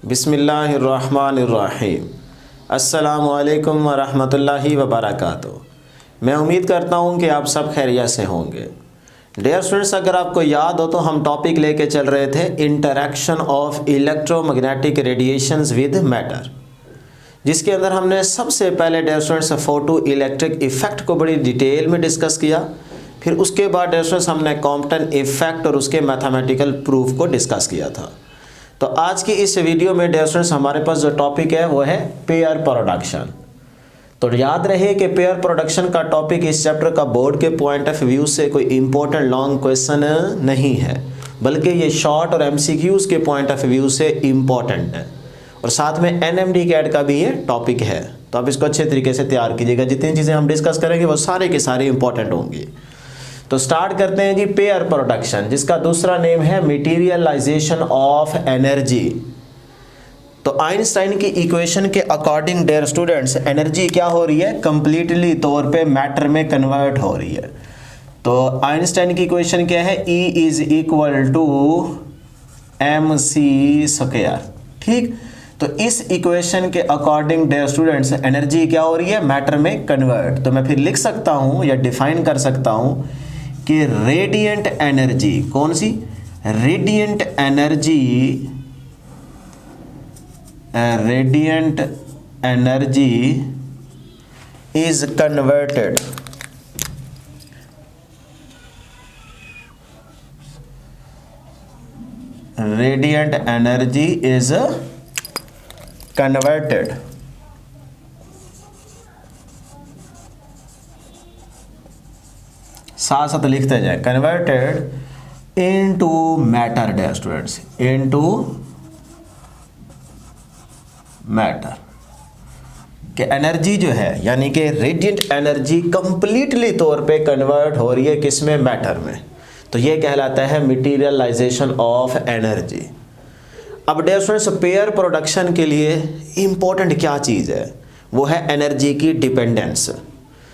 बिस्मिल्लाहिर्रहमानिर्रहीम। अस्सलामुअलैकुम वरहमतुल्लाहि वबरकातुहू। मैं उम्मीद करता हूँ कि आप सब खैरियत से होंगे। डियर स्टूडेंट्स, अगर आपको याद हो तो हम टॉपिक लेके चल रहे थे interaction of electromagnetic radiations with matter, जिसके अंदर हमने सबसे पहले dear students photo electric effect को बड़ी डिटेल में डिस्कस किया। फिर उसके बाद डियर स्टूडेंट्स हमने कॉम्पटन इफेक्ट और उसके मैथमेटिकल प्रूफ को डिस्कस किया था। तो आज की इस वीडियो में डियर स्टूडेंट्स हमारे पास जो टॉपिक है वो है पेयर प्रोडक्शन। तो याद रहे कि पेयर प्रोडक्शन का टॉपिक इस चैप्टर का बोर्ड के पॉइंट ऑफ व्यू से कोई इंपॉर्टेंट लॉन्ग क्वेश्चन नहीं है, बल्कि ये शॉर्ट और एमसीक्यूज के पॉइंट ऑफ व्यू से इम्पॉर्टेंट है और साथ में एनएमडी कैट का भी ये टॉपिक है। तो आप इसको अच्छे तरीके से तैयार कीजिएगा। जितनी चीज़ें हम डिस्कस करेंगे वो सारे के सारे इंपॉर्टेंट होंगी। तो स्टार्ट करते हैं जी पेयर प्रोडक्शन, जिसका दूसरा नेम है मटेरियलाइजेशन ऑफ एनर्जी। तो आइंस्टाइन की इक्वेशन के अकॉर्डिंग डियर स्टूडेंट्स एनर्जी क्या हो रही है, कंप्लीटली तौर पे मैटर में कन्वर्ट हो रही है। तो आइंस्टाइन की इक्वेशन क्या है, E is equal to mc²। ठीक, तो इस इक्वेशन के अकॉर्डिंग डियर स्टूडेंट्स एनर्जी क्या हो रही है, मैटर में कन्वर्ट। तो मैं फिर लिख सकता हूं या डिफाइन कर सकता हूं कि रेडिएंट एनर्जी, कौन सी, radiant energy, radiant energy is converted radiant energy is converted साथ साथ लिखते जाए, converted into matter dear students, into matter. कि एनर्जी जो है यानी कि रेडिएंट एनर्जी कंप्लीटली तौर पे कन्वर्ट हो रही है किसमें, मैटर में। तो ये कहलाता है मटेरियलाइजेशन ऑफ एनर्जी। अब डियर स्टूडेंट्स पेयर प्रोडक्शन के लिए इंपॉर्टेंट क्या चीज़ है, वो है एनर्जी की डिपेंडेंस।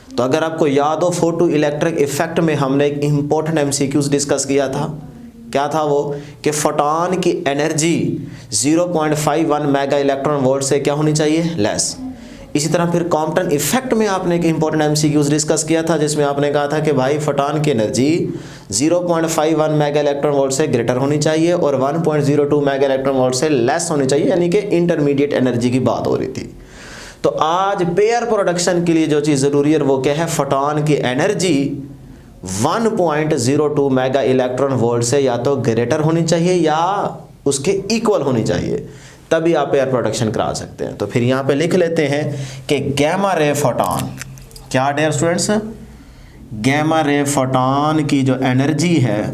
तो अगर आपको याद हो फोटो इलेक्ट्रिक इफेक्ट में हमने एक इंपॉर्टेंट एमसीक्यूज डिस्कस किया था। क्या था वो, कि फोटॉन की एनर्जी 0.51 मेगा इलेक्ट्रॉन वोल्ट से क्या होनी चाहिए, लेस। इसी तरह फिर कॉम्पटन इफेक्ट में आपने एक इंपॉर्टेंट एमसीक्यूज डिस्कस किया था, जिसमें आपने कहा था कि भाई फोटॉन की एनर्जी 0.51 मेगा इलेक्ट्रॉन वोल्ट से ग्रेटर होनी चाहिए और 1.02 मेगा इलेक्ट्रॉन वोल्ट से लेस होनी चाहिए, यानी कि इंटरमीडिएट एनर्जी की बात हो रही थी। तो आज पेयर प्रोडक्शन के लिए जो चीज़ ज़रूरी है वो क्या है, फोटॉन की एनर्जी 1.02 मेगा इलेक्ट्रॉन वोल्ट से या तो ग्रेटर होनी चाहिए या उसके इक्वल होनी चाहिए, तभी आप पेयर प्रोडक्शन करा सकते हैं। तो फिर यहाँ पे लिख लेते हैं कि गैमा रे फोटॉन, क्या dear students, gamma ray photon की जो एनर्जी है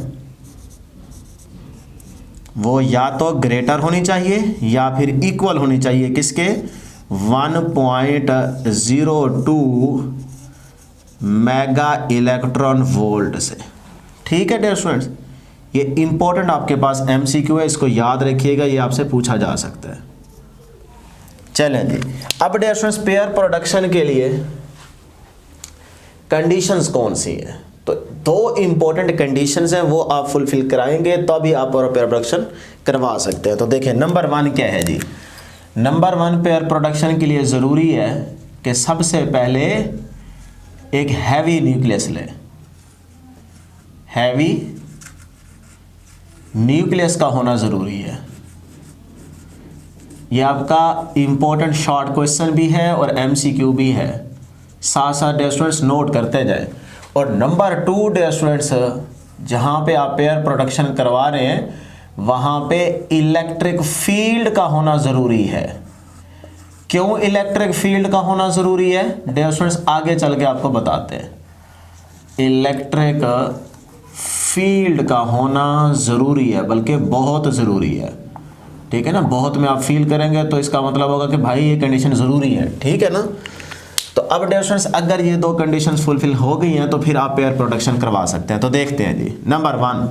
वो या तो ग्रेटर होनी चाहिए या फिर इक्वल होनी चाहिए किसके, 1.02 मेगा इलेक्ट्रॉन वोल्ट से। ठीक है डियर स्टूडेंट्स, ये इंपॉर्टेंट आपके पास एमसीक्यू है, इसको याद रखिएगा, ये आपसे पूछा जा सकता है। चलें जी, अब डियर स्टूडेंट्स पेयर प्रोडक्शन के लिए कंडीशंस कौन सी हैं, तो दो इंपॉर्टेंट कंडीशंस हैं, वो आप फुलफिल कराएंगे तो भी आप पेयर प्रोडक्शन करवा सकते हैं। तो देखें नंबर 1 क्या है जी, नंबर 1 पेयर प्रोडक्शन के लिए ज़रूरी है कि सबसे पहले एक हैवी न्यूक्लियस ले। हैवी न्यूक्लियस का होना ज़रूरी है। यह आपका इंपॉर्टेंट शॉर्ट क्वेश्चन भी है और एमसीक्यू भी है, साथ साथ डियर स्टूडेंट्स नोट करते जाए। और नंबर 2 डियर स्टूडेंट्स, जहाँ पे आप पेयर प्रोडक्शन करवा रहे हैं वहाँ पे इलेक्ट्रिक फील्ड का होना ज़रूरी है। क्यों इलेक्ट्रिक फील्ड का होना ज़रूरी है डियर स्टूडेंट्स, आगे चल के आपको बताते हैं। इलेक्ट्रिक फील्ड का होना ज़रूरी है, बल्कि बहुत ज़रूरी है। ठीक है ना, बहुत में आप फील करेंगे तो इसका मतलब होगा कि भाई ये कंडीशन ज़रूरी है। ठीक है ना, तो अब डियर स्टूडेंट्स अगर ये दो कंडीशंस फुलफिल हो गई हैं तो फिर आप पेयर प्रोडक्शन करवा सकते हैं। तो देखते हैं जी, नंबर 1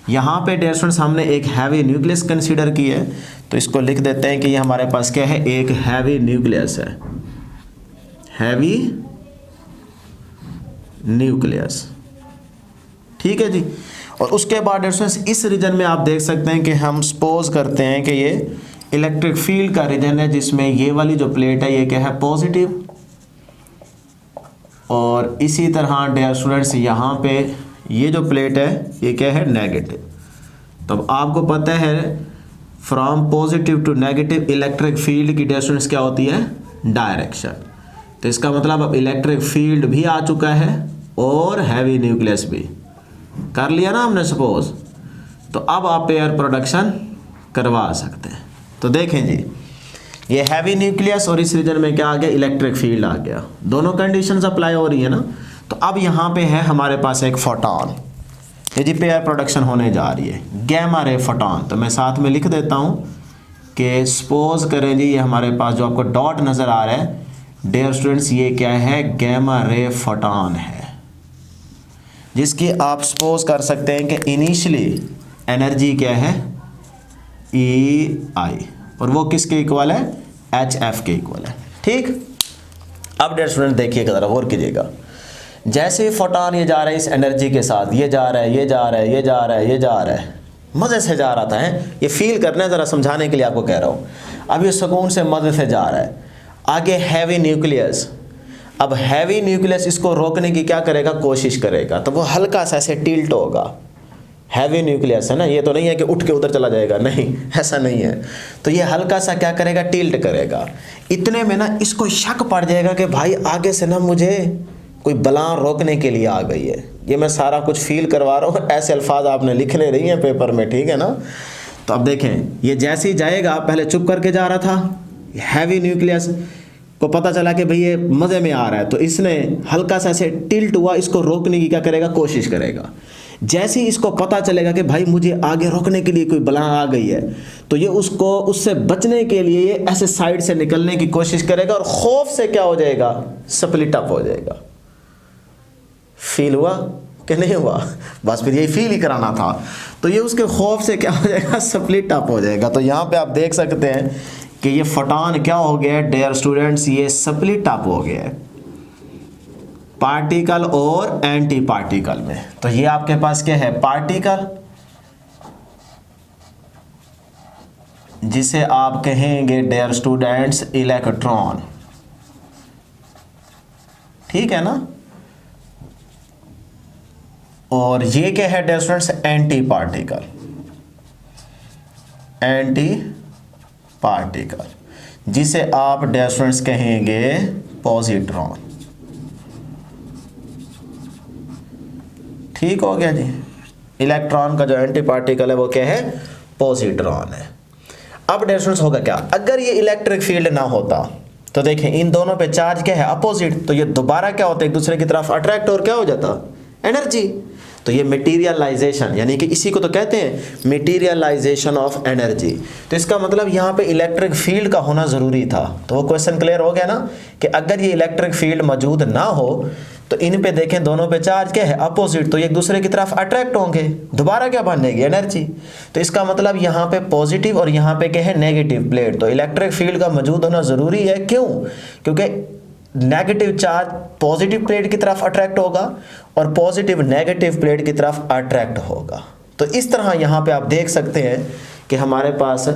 यहाँ पे डियर स्टूडेंट्स हमने एक हैवी न्यूक्लियस कंसीडर की है, तो इसको लिख देते हैं कि ये हमारे पास क्या है, एक हैवी न्यूक्लियस है, हैवी न्यूक्लियस। ठीक है जी, और उसके बाद स्टूडेंट्स इस रीजन में आप देख सकते हैं कि हम सपोज करते हैं कि ये इलेक्ट्रिक फील्ड का रीजन है जिसमें ये वाली जो प्लेट है ये क्या है, पॉजिटिव, और इसी तरह डियर स्टूडेंट्स यहाँ पे ये जो प्लेट है ये क्या है, नेगेटिव। तो अब आपको पता है from positive to negative electric field की डियर स्टूडेंट्स क्या होती है, डायरेक्शन। तो इसका मतलब अब इलेक्ट्रिक फील्ड भी आ चुका है और हैवी न्यूक्लियस भी कर लिया ना हमने सपोज, तो अब आप पेयर प्रोडक्शन करवा सकते हैं। तो देखें जी, ये हैवी न्यूक्लियस और इस रीजन में क्या आ गया, इलेक्ट्रिक फील्ड आ गया, दोनों कंडीशंस अप्लाई हो रही है ना। तो अब यहाँ पे है हमारे पास एक फोटॉन, ये जी पेयर प्रोडक्शन होने जा रही है, गैमा रे फोटॉन। तो मैं साथ में लिख देता हूँ कि सपोज करें जी, ये हमारे पास जो आपको डॉट नज़र आ रहा है डियर स्टूडेंट्स, ये क्या है, गैमा रे फोटॉन है, जिसकी आप सपोज कर सकते हैं कि इनिशियली एनर्जी क्या है, EI, और वो किसके इक्वल है, HF के इक्वल है। ठीक, अब डियर स्टूडेंट देखिएगा ज़रा गौर कीजिएगा, जैसे ही फोटॉन ये जा रहा है इस एनर्जी के साथ, ये जा रहा है, ये जा रहा है, ये जा रहा है, ये जा रहा है, मज़े से जा रहा था है, ये फील करना है, ज़रा समझाने के लिए आपको कह रहा हूँ। अब ये सुकून से मज़े से जा रहा है। आगे हैवी न्यूक्लियस, अब हैवी न्यूक्लियस इसको रोकने की क्या करेगा, कोशिश करेगा, तो वो हल्का सा ऐसे टिल्ट होगा। हैवी न्यूक्लियस है ना, ये तो नहीं है कि उठ के उधर चला जाएगा, नहीं ऐसा नहीं है। तो ये हल्का सा क्या करेगा, टिल्ट करेगा। इतने में ना इसको शक पड़ जाएगा कि भाई आगे से ना मुझे कोई बला रोकने के लिए आ गई है। ये मैं सारा कुछ फील करवा रहा हूँ, ऐसे अल्फाज आपने लिखने नहीं हैं पेपर में, ठीक है ना। तो अब देखें, ये जैसे ही जाएगा, पहले चुप करके जा रहा था, हैवी न्यूक्लियस को पता चला कि भाई ये मज़े में आ रहा है, तो इसने हल्का सा ऐसे टिल्ट हुआ, इसको रोकने की क्या करेगा, कोशिश करेगा। जैसे ही इसको पता चलेगा कि भाई मुझे आगे रोकने के लिए कोई बला आ गई है, तो ये उसको उससे बचने के लिए ये ऐसे साइड से निकलने की कोशिश करेगा, और खौफ से क्या हो जाएगा, स्प्लिट अप हो जाएगा। फील हुआ कि नहीं हुआ, बस फिर यही फील ही कराना था। तो ये उसके खौफ से क्या हो जाएगा, स्प्लिट अप हो जाएगा। तो यहाँ पे आप देख सकते हैं कि ये फोटॉन क्या हो गया है डियर स्टूडेंट्स, ये स्प्लिट अप हो गया है पार्टिकल और एंटी पार्टिकल में। तो ये आपके पास क्या है, पार्टिकल, जिसे आप कहेंगे डियर स्टूडेंट्स इलेक्ट्रॉन, ठीक है ना। और ये क्या है dear students, anti particle, anti particle, जिसे आप डियर स्टूडेंट्स कहेंगे पॉजिट्रॉन। ठीक हो गया जी। इलेक्ट्रॉन का जो एंटी पार्टिकल है वो क्या है, पॉजिट्रॉन है। अब डियर स्टूडेंट्स होगा क्या, अगर ये इलेक्ट्रिक फील्ड ना होता तो देखें इन दोनों पे चार्ज क्या है, अपोजिट, तो ये दोबारा क्या होता है, एक दूसरे की तरफ अट्रैक्ट और क्या हो जाता, एनर्जी। तो ये मटेरियलाइजेशन, यानी कि इसी को तो कहते हैं मटेरियलाइजेशन ऑफ एनर्जी। तो इसका मतलब यहाँ पे इलेक्ट्रिक फील्ड का होना ज़रूरी था। तो वो क्वेश्चन क्लियर हो गया ना, कि अगर ये इलेक्ट्रिक फील्ड मौजूद ना हो तो इन पे देखें दोनों पे चार्ज क्या है, अपोजिट, तो ये एक दूसरे की तरफ अट्रैक्ट होंगे, दोबारा क्या बनेगी, एनर्जी। तो इसका मतलब यहाँ पे पॉजिटिव और यहाँ पे क्या है, नेगेटिव प्लेट। तो इलेक्ट्रिक फील्ड का मौजूद होना ज़रूरी है, क्यों, क्योंकि नेगेटिव चार्ज पॉजिटिव प्लेट की तरफ अट्रैक्ट होगा और पॉजिटिव नेगेटिव प्लेट की तरफ अट्रैक्ट होगा। तो इस तरह यहाँ पे आप देख सकते हैं कि हमारे पास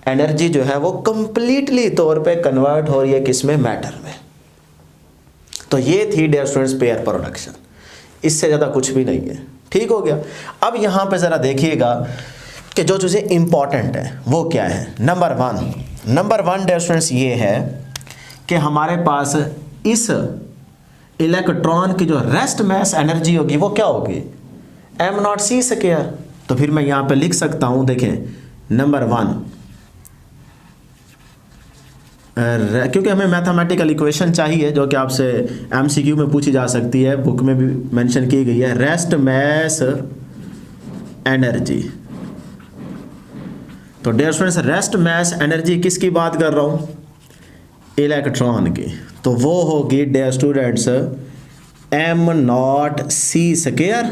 एनर्जी जो है वो कंप्लीटली तौर पे कन्वर्ट हो रही है किसमें, मैटर में। तो ये थी डियर स्टूडेंट्स पेयर प्रोडक्शन, इससे ज़्यादा कुछ भी नहीं है। ठीक हो गया। अब यहाँ पे ज़रा देखिएगा कि जो चीज़ें इंपॉर्टेंट हैं वो क्या है। नंबर वन डियर स्टूडेंट्स ये है कि हमारे पास इस इलेक्ट्रॉन की जो रेस्ट मैस एनर्जी होगी वो क्या होगी, m0c²। तो फिर मैं यहाँ पे लिख सकता हूँ, देखें नंबर 1, क्योंकि हमें मैथमेटिकल इक्वेशन चाहिए जो कि आपसे MCQ में पूछी जा सकती है, बुक में भी मेंशन की गई है, रेस्ट मैस एनर्जी। तो dear students rest mass energy किसकी बात कर रहा हूँ, इलेक्ट्रॉन की। तो वो होगी डियर स्टूडेंट्स m0c²,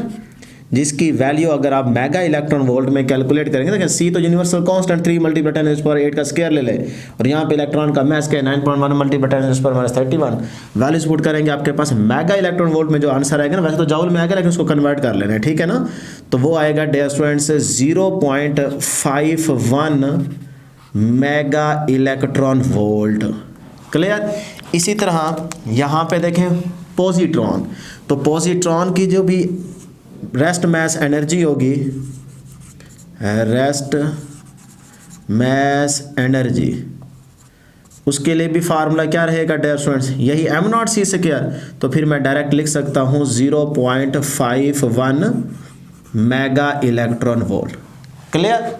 जिसकी वैल्यू अगर आप मेगा इलेक्ट्रॉन वोल्ट में कैलकुलेट करेंगे, देखिए C तो यूनिवर्सल कांस्टेंट 3 × 10⁸ का स्क्वायर ले लें, और यहाँ पे इलेक्ट्रॉन का मास क्या है 9.1 × 10⁻³ वैल्यूज पुट करेंगे, आपके पास मेगा इलेक्ट्रॉन वोल्ट में जो आंसर आएगा ना, वैसे तो जूल में आएगा लेकिन उसको कन्वर्ट कर लेना है, ठीक है ना। तो वो आएगा dear students 0.51 mega electron volt. Clear. इसी तरह यहाँ पे देखें पॉजिट्रॉन, तो पॉजिट्रॉन की जो भी रेस्ट मैस एनर्जी होगी, रेस्ट मैस एनर्जी, उसके लिए भी फार्मूला क्या रहेगा डियर स्टूडेंट्स, यही m0c²। तो फिर मैं डायरेक्ट लिख सकता हूँ 0.51 मेगा इलेक्ट्रॉन वोल्ट। क्लियर।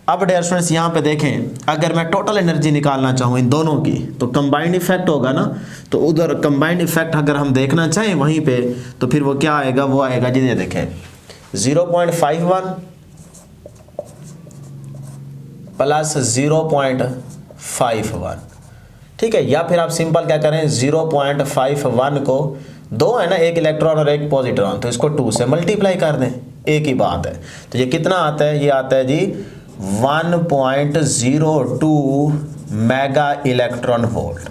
अब डियर स्टूडेंट्स यहाँ पे देखें, अगर मैं टोटल एनर्जी निकालना चाहूँ इन दोनों की, तो कंबाइंड इफेक्ट होगा ना, तो उधर कंबाइंड इफेक्ट अगर हम देखना चाहें वहीं पे, तो फिर वो क्या आएगा, वो आएगा जी, ये देखें 0.51 प्लस 0.51, ठीक है। या फिर आप सिंपल क्या करें, 0.51 को, दो है ना, एक इलेक्ट्रॉन और एक पॉजिट्रॉन, तो इसको 2 से मल्टीप्लाई कर दें, एक ही बात है। तो ये कितना आता है, ये आता है जी 1.02 मेगा इलेक्ट्रॉन वोल्ट,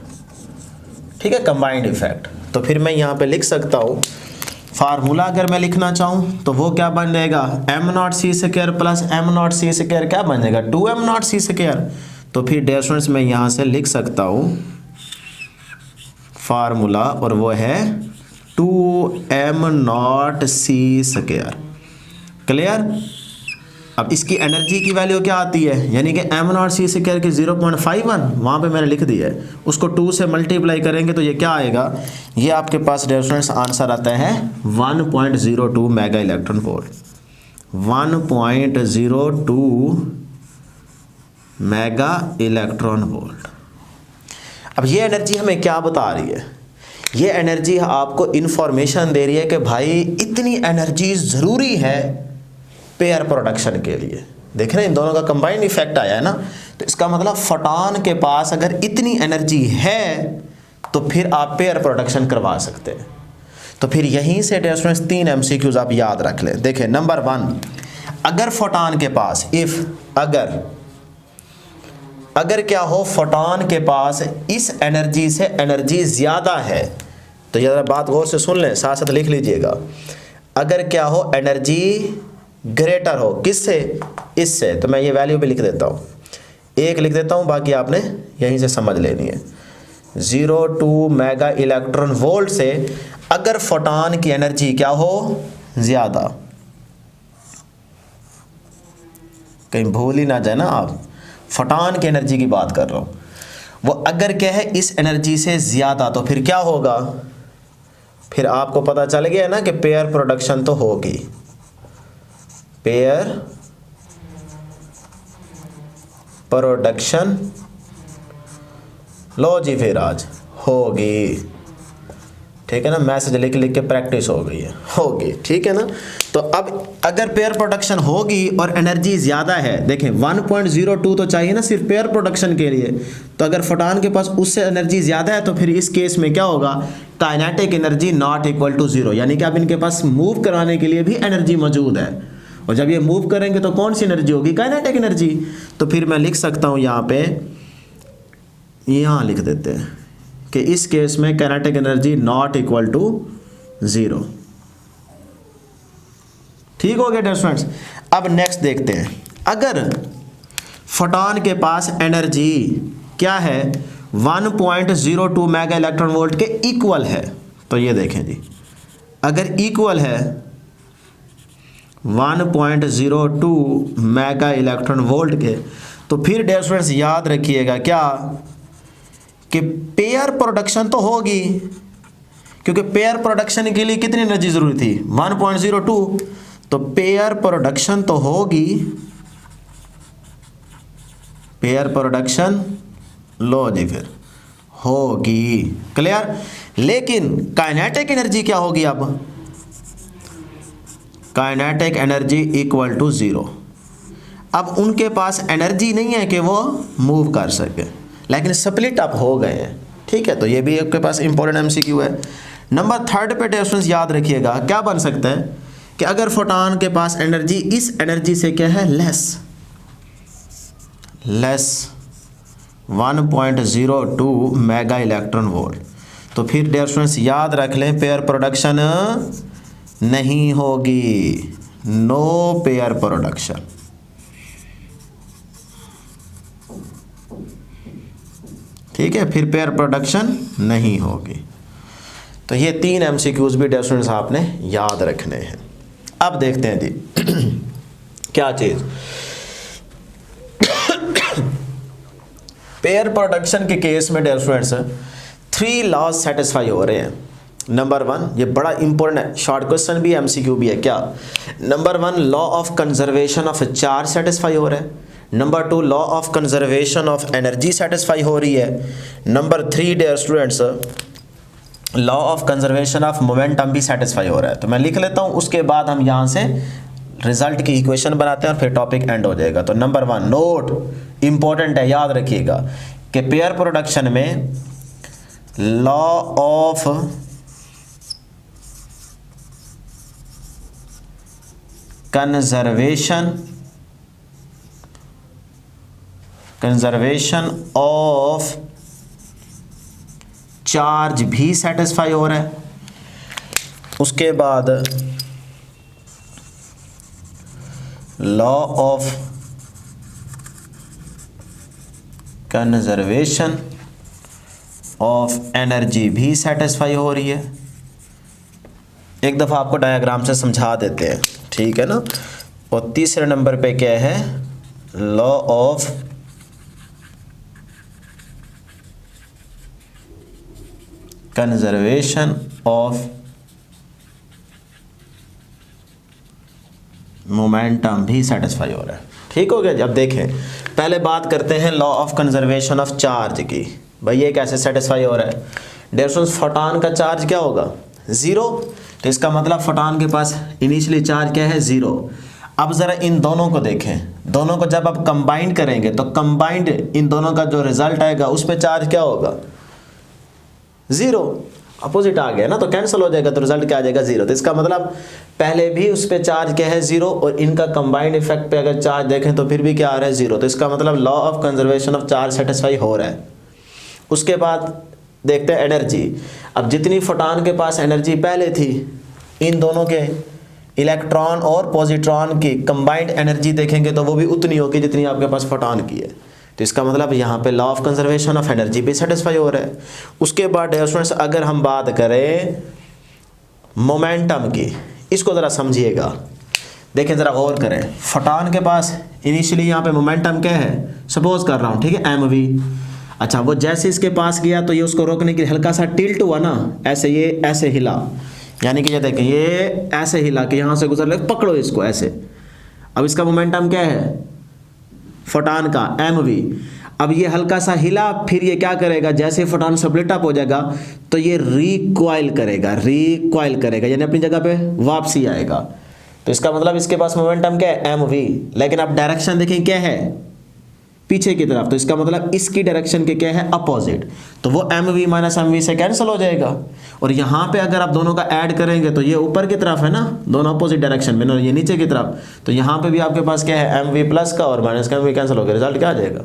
ठीक है, कंबाइंड इफेक्ट। तो फिर मैं यहाँ पे लिख सकता हूँ फार्मूला, अगर मैं लिखना चाहूँ तो वो क्या बन जाएगा, m0c² प्लस m0c² क्या बन जाएगा, 2m0c²। तो फिर डियर स्टूडेंट्स मैं यहाँ से लिख सकता हूँ फार्मूला, और वो है 2m0c²। क्लियर। अब इसकी एनर्जी की वैल्यू क्या आती है, यानी कि m0c² की 0.51 वहाँ पे मैंने लिख दिया है, उसको 2 से मल्टीप्लाई करेंगे तो ये क्या आएगा, ये आपके पास डियर स्टूडेंट्स आंसर आता है 1.02 mega electron volt. 1.02 mega electron volt. अब ये एनर्जी हमें क्या बता रही है, ये एनर्जी आपको इंफॉर्मेशन दे रही है कि भाई इतनी एनर्जी ज़रूरी है पेयर प्रोडक्शन के लिए। देख रहे हैं इन दोनों का कंबाइंड इफेक्ट आया है ना, तो इसका मतलब फोटॉन के पास अगर इतनी एनर्जी है तो फिर आप पेयर प्रोडक्शन करवा सकते हैं। तो फिर यहीं से डियर स्टूडेंट्स 3 MCQs आप याद रख लें। देखें नंबर 1, अगर फोटॉन के पास अगर क्या हो, फोटॉन के पास इस एनर्जी से एनर्जी ज़्यादा है, तो ये ज़रा बात गौर से सुन लें, साथ साथ लिख लीजिएगा। अगर क्या हो, एनर्जी ग्रेटर हो, किससे, इससे, तो मैं ये वैल्यू भी लिख देता हूँ, 1 लिख देता हूँ, बाकी आपने यहीं से समझ लेनी है। 0.2 मेगा इलेक्ट्रॉन वोल्ट से अगर फोटॉन की एनर्जी क्या हो, ज़्यादा, कहीं भूल ही ना जाए ना आप, फोटॉन की एनर्जी की बात कर रहा हूँ, वो अगर क्या है इस एनर्जी से ज़्यादा, तो फिर क्या होगा, फिर आपको पता चल गया ना कि पेयर प्रोडक्शन तो होगी, पेयर प्रोडक्शन, लो जी फिर आज होगी, ठीक है ना, मैसेज लिख लिख के प्रैक्टिस हो गई है, होगी, ठीक है ना। तो अब अगर पेयर प्रोडक्शन होगी और एनर्जी ज़्यादा है, देखें 1.02 तो चाहिए ना सिर्फ पेयर प्रोडक्शन के लिए, तो अगर फोटॉन के पास उससे एनर्जी ज़्यादा है तो फिर इस केस में क्या होगा, kinetic energy not equal to 0, यानी कि अब इनके पास मूव कराने के लिए भी एनर्जी मौजूद है, और जब ये मूव करेंगे तो कौन सी एनर्जी होगी, काइनेटिक एनर्जी। तो फिर मैं लिख सकता हूँ यहाँ पे, यहाँ लिख देते हैं कि इस केस में kinetic energy not equal to 0। ठीक हो गया डियर स्टूडेंट्स। अब नेक्स्ट देखते हैं, अगर फोटॉन के पास एनर्जी क्या है, 1.02 मेगा इलेक्ट्रॉन वोल्ट के इक्वल है, तो ये देखें जी, अगर इक्वल है 1.02 मेगा इलेक्ट्रॉन वोल्ट के, तो फिर डियर स्टूडेंट्स याद रखिएगा क्या, कि पेयर प्रोडक्शन तो होगी, क्योंकि पेयर प्रोडक्शन के लिए कितनी एनर्जी ज़रूरी थी, 1.02, तो पेयर प्रोडक्शन तो होगी, पेयर प्रोडक्शन लो जी फिर होगी। क्लियर। लेकिन काइनेटिक एनर्जी क्या होगी, अब काइनेटिक एनर्जी इक्वल टू 0। अब उनके पास एनर्जी नहीं है कि वो मूव कर सके, लेकिन स्प्लिट अप हो गए हैं, ठीक है। तो ये भी आपके पास इंपॉर्टेंट MCQ है। नंबर 3 पे डिस्टेंस याद रखिएगा, क्या बन सकता है कि अगर फोटॉन के पास एनर्जी इस एनर्जी से क्या है, लेस 1.02 मेगा इलेक्ट्रॉन वोल्ट, तो फिर डियर स्टूडेंट्स याद रख लें पेयर प्रोडक्शन नहीं होगी, नो पेयर प्रोडक्शन। ठीक है, फिर पेयर प्रोडक्शन नहीं होगी। तो ये 3 MCQs भी डियर स्टूडेंट्स आपने याद रखने हैं। अब देखते हैं जी क्या चीज़, पेयर प्रोडक्शन के केस में डियर स्टूडेंट्स 3 लॉज सेटिस्फाई हो रहे हैं। नंबर 1, ये बड़ा इंपॉर्टेंट है, शॉर्ट क्वेश्चन भी MCQ भी है क्या। Number 1 law of conservation of charge satisfy हो रहा है। Number 2 law of conservation of energy satisfy हो रही है। Number 3 dear students law of conservation of momentum भी सेटिस्फाई हो रहा है। तो मैं लिख लेता हूँ, उसके बाद हम यहाँ से रिजल्ट की इक्वेशन बनाते हैं और फिर टॉपिक एंड हो जाएगा। तो नंबर 1 नोट इंपॉर्टेंट है, याद रखिएगा कि पेयर प्रोडक्शन में law of conservation of charge भी सेटिस्फाई हो रहा है। उसके बाद law of conservation of energy भी सेटिस्फाई हो रही है। एक दफ़ा आपको डायग्राम से समझा देते हैं, ठीक है ना। और तीसरे नंबर पे क्या है, law of conservation of momentum भी सेटिस्फाई हो रहा है। ठीक हो गया। अब देखें, पहले बात करते हैं law of conservation of charge की। भाई ये कैसे सेटिस्फाई हो रहा है। डियर स्टूडेंट्स, फोटॉन का चार्ज क्या होगा, 0। तो इसका मतलब फोटॉन के पास इनिशियली चार्ज क्या है, 0। अब ज़रा इन दोनों को देखें, दोनों को जब आप कंबाइंड करेंगे तो कंबाइंड इन दोनों का जो रिजल्ट आएगा उस पर चार्ज क्या होगा, 0। अपोजिट आ गया ना, तो कैंसिल हो जाएगा, तो रिजल्ट क्या आ जाएगा, 0। तो इसका मतलब पहले भी उस पर चार्ज क्या है, 0, और इनका कंबाइंड इफेक्ट पे अगर चार्ज देखें तो फिर भी क्या आ रहा है, 0। तो इसका मतलब law of conservation of charge satisfy हो रहा है। उसके बाद देखते हैं एनर्जी। अब जितनी फोटॉन के पास एनर्जी पहले थी, इन दोनों के इलेक्ट्रॉन और पॉजिट्रॉन की कंबाइंड एनर्जी देखेंगे तो वो भी उतनी होगी जितनी आपके पास फोटॉन की है। तो इसका मतलब यहाँ पे law of conservation of energy भी सेटिस्फाई हो रहा है। उसके बाद स्टूडेंट्स अगर हम बात करें मोमेंटम की, इसको ज़रा समझिएगा, देखें ज़रा गौर करें। फोटॉन के पास इनिशियली यहाँ पे मोमेंटम क्या है, सपोज कर रहा हूँ, ठीक है, mv। अच्छा, वो जैसे इसके पास गया तो ये उसको रोकने के लिए हल्का सा टिल्ट हुआ ना, ऐसे ये ऐसे हिला, यानी कि ये देखें ये ऐसे हिला कि यहाँ से गुजर ले, पकड़ो इसको ऐसे। अब इसका मोमेंटम क्या है फोटॉन का, mv। अब ये हल्का सा हिला, फिर ये क्या करेगा, जैसे फोटॉन स्प्लिट अप हो जाएगा तो ये रिकॉइल करेगा, यानी अपनी जगह पे वापसी आएगा। तो इसका मतलब इसके पास मोमेंटम क्या है, mv। लेकिन अब डायरेक्शन देखें क्या है, पीछे की तरफ। तो इसका मतलब इसकी डायरेक्शन के क्या है, अपोजिट। तो वो mv माइनस mv से कैंसिल हो जाएगा। और यहाँ पे अगर आप दोनों का ऐड करेंगे तो ये ऊपर की तरफ है ना, दोनों अपोजिट डायरेक्शन में, और ये नीचे की तरफ। तो यहाँ पे भी आपके पास क्या है, mv प्लस का और माइनस का mv कैंसिल हो गया, रिजल्ट क्या आ जाएगा,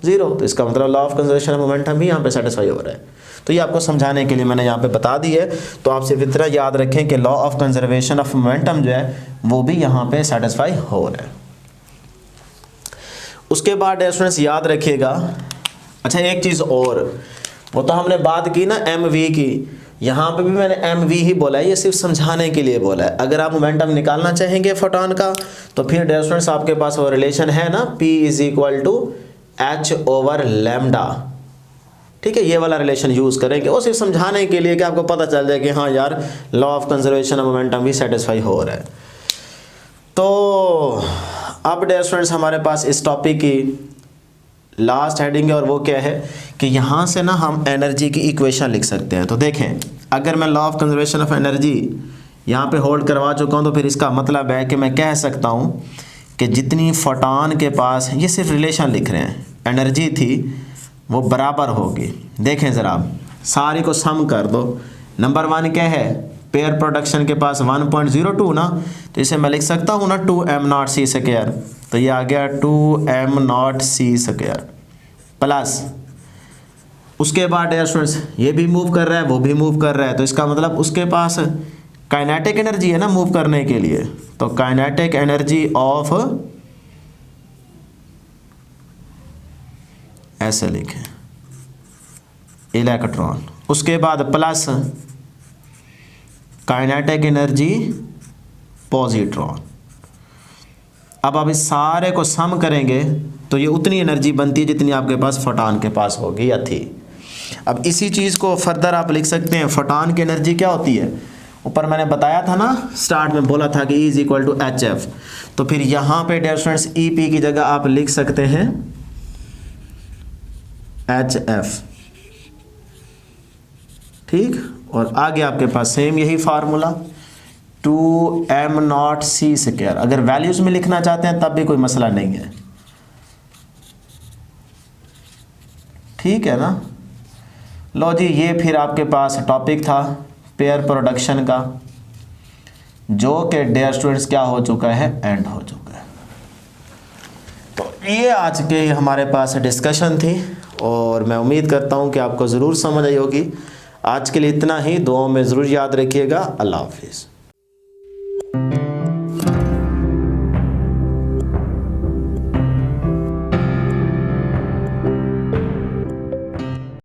0। तो इसका मतलब law of conservation of momentum भी यहाँ पे सेटिस्फाई हो रहा है। तो ये आपको समझाने के लिए मैंने यहाँ पे बता दी है। तो आप सिर्फ इतना याद रखें कि law of conservation of momentum जो है वो भी यहाँ पे सेटिस्फाई हो रहा है। उसके बाद स्टूडेंट्स याद रखिएगा, अच्छा एक चीज़ और, वो तो हमने बात की ना mv की, यहाँ पे भी मैंने mv ही बोला है, ये सिर्फ समझाने के लिए बोला है। अगर आप मोमेंटम निकालना चाहेंगे फोटॉन का तो फिर डियर स्टूडेंट्स आपके पास वो रिलेशन है ना, p = h/λ, ठीक है, ये वाला रिलेशन यूज़ करेंगे। वो सिर्फ समझाने के लिए कि आपको पता चल जाए कि हाँ यार law of conservation of momentum भी सेटिस्फाई हो रहा है। तो अब डियर स्टूडेंट्स हमारे पास इस टॉपिक की लास्ट हेडिंग है, और वो क्या है कि यहाँ से ना हम एनर्जी की इक्वेशन लिख सकते हैं। तो देखें, अगर मैं law of conservation of energy यहाँ पे होल्ड करवा चुका हूँ तो फिर इसका मतलब है कि मैं कह सकता हूँ कि जितनी फोटॉन के पास, ये सिर्फ रिलेशन लिख रहे हैं, एनर्जी थी वो बराबर होगी। देखें ज़रा, सारी को सम कर दो। नंबर 1 क्या है, पेयर प्रोडक्शन के पास 1.02 ना, तो इसे मैं लिख सकता हूँ ना 2m0c²। तो ये आ गया 2m0c² प्लस, उसके बाद स्टूडेंट्स ये भी मूव कर रहा है, वो भी मूव कर रहा है। तो इसका मतलब उसके पास काइनेटिक एनर्जी है ना मूव करने के लिए। तो काइनेटिक एनर्जी ऑफ, ऐसे लिखें, इलेक्ट्रॉन, उसके बाद प्लस काइनेटिक एनर्जी पॉजिट्रॉन। अब आप इस सारे को सम करेंगे तो ये उतनी एनर्जी बनती है जितनी आपके पास फोटॉन के पास होगी या थी। अब इसी चीज़ को फर्दर आप लिख सकते हैं, फोटॉन की एनर्जी क्या होती है, ऊपर मैंने बताया था ना, स्टार्ट में बोला था कि E is equal to H F. तो फिर यहाँ पे डियर स्टूडेंट्स ई पी की जगह आप लिख सकते हैं एच एफ, ठीक। और आगे आपके पास सेम यही फार्मूला 2m0c²। अगर वैल्यूज में लिखना चाहते हैं तब भी कोई मसला नहीं है, ठीक है ना। लो जी, ये फिर आपके पास टॉपिक था पेयर प्रोडक्शन का, जो कि डियर स्टूडेंट्स क्या हो चुका है, एंड हो चुका है। तो ये आज के हमारे पास डिस्कशन थी और मैं उम्मीद करता हूँ कि आपको ज़रूर समझ आई होगी। आज के लिए इतना ही, दुआओं में ज़रूर याद रखिएगा। अल्लाह हाफिज़।